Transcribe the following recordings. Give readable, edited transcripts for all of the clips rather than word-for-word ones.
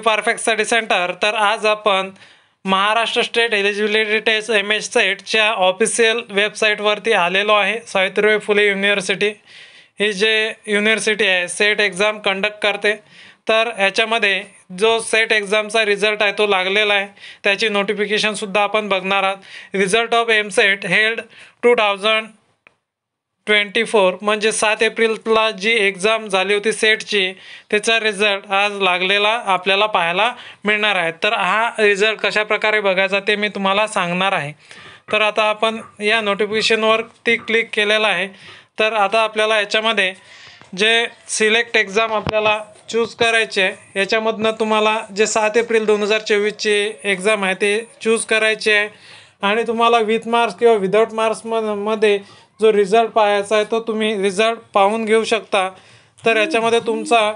Perfect study centre. तर आज आपण महाराष्ट्र स्टेट एलिजिबिलिटी टेस्ट MSETच्या ऑफिशियल वेबसाईटवरती आलेलो आहे। सावित्रीबाई फुले युनिव्हर्सिटी ही जे युनिव्हर्सिटी आहे सेट एक्झाम कंडक्ट करते। तर याच्यामध्ये जो सेट एक्झामचा रिझल्ट आहे तो लागलेला आहे, त्याची नोटिफिकेशन सुद्धा आपण बघणार आहोत। रिझल्ट ऑफ MSET हेल्ड 2024 म्हणजे 7 एप्रिलला जी एक्झाम झाली होती सेटची, त्याचा रिझल्ट आज लागलेला आपल्याला पाहायला मिळणार आहे। तर हा रिझल्ट कशा प्रकारे बघायचा ते मी तुम्हाला सांगणार आहे। तर आता आपण या नोटिफिकेशनवरती क्लिक केलेला आहे। तर आता आपल्याला याच्यामध्ये जे सिलेक्ट एक्झाम आपल्याला चूज करायचे आहे, याच्यामधनं तुम्हाला जे 7 एप्रिल 2024 ची एक्झाम आहे ते चूज करायचे आहे आणि तुम्हाला विथ मार्क्स किंवा विदाउट मार्क्स मध्ये जो रिझल्ट पाहायचा आहे तो तुम्ही रिझल्ट पाहून घेऊ शकता। तर याच्यामध्ये तुमचा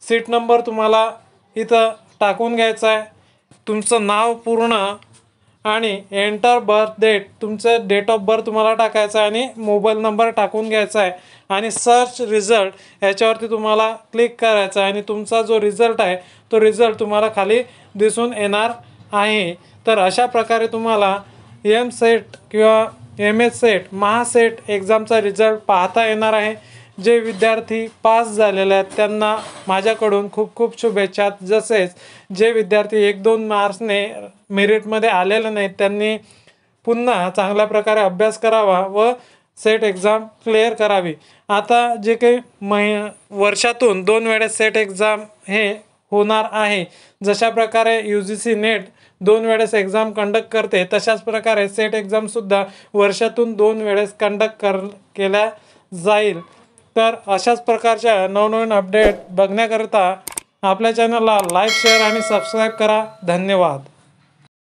सीट नंबर तुम्हाला इथं टाकून घ्यायचा आहे, तुमचं नाव पूर्ण आणि एंटर बर्थ डेट, तुमचं डेट ऑफ बर्थ तुम्हाला टाकायचं आहे आणि मोबाईल नंबर टाकून घ्यायचा आहे आणि सर्च रिझल्ट याच्यावरती तुम्हाला क्लिक करायचं आहे आणि तुमचा जो रिझल्ट आहे तो रिझल्ट तुम्हाला खाली दिसून येणार आहे। तर अशा प्रकारे तुम्हाला MSET किंवा MSET महासेट एक्झामचा रिझल्ट पाहता येणार आहे। जे विद्यार्थी पास झालेले आहेत त्यांना माझ्याकडून खूप खूप शुभेच्छा। जसेच जे विद्यार्थी 1-2 मार्क्सने मेरिटमध्ये आलेले नाहीत त्यांनी पुन्हा चांगल्या प्रकारे अभ्यास करावा व सेट एक्झाम क्लिअर करावी। आता जे काही वर्षातून 2 वेळेस सेट एक्झाम हे होणार आहे, जशा प्रकारे UGC नेट 2 वेळेस एक्झाम कंडक्ट करते तशाच प्रकारे सेट एक्झाम सुद्धा वर्षातून 2 वेळेस कंडक्ट केल्या जाईल। तर अशाच प्रकारच्या नवनवीन अपडेट बघण्याकरिता आपल्या चॅनलला लाईक, शेअर आणि सबस्क्राईब करा। धन्यवाद।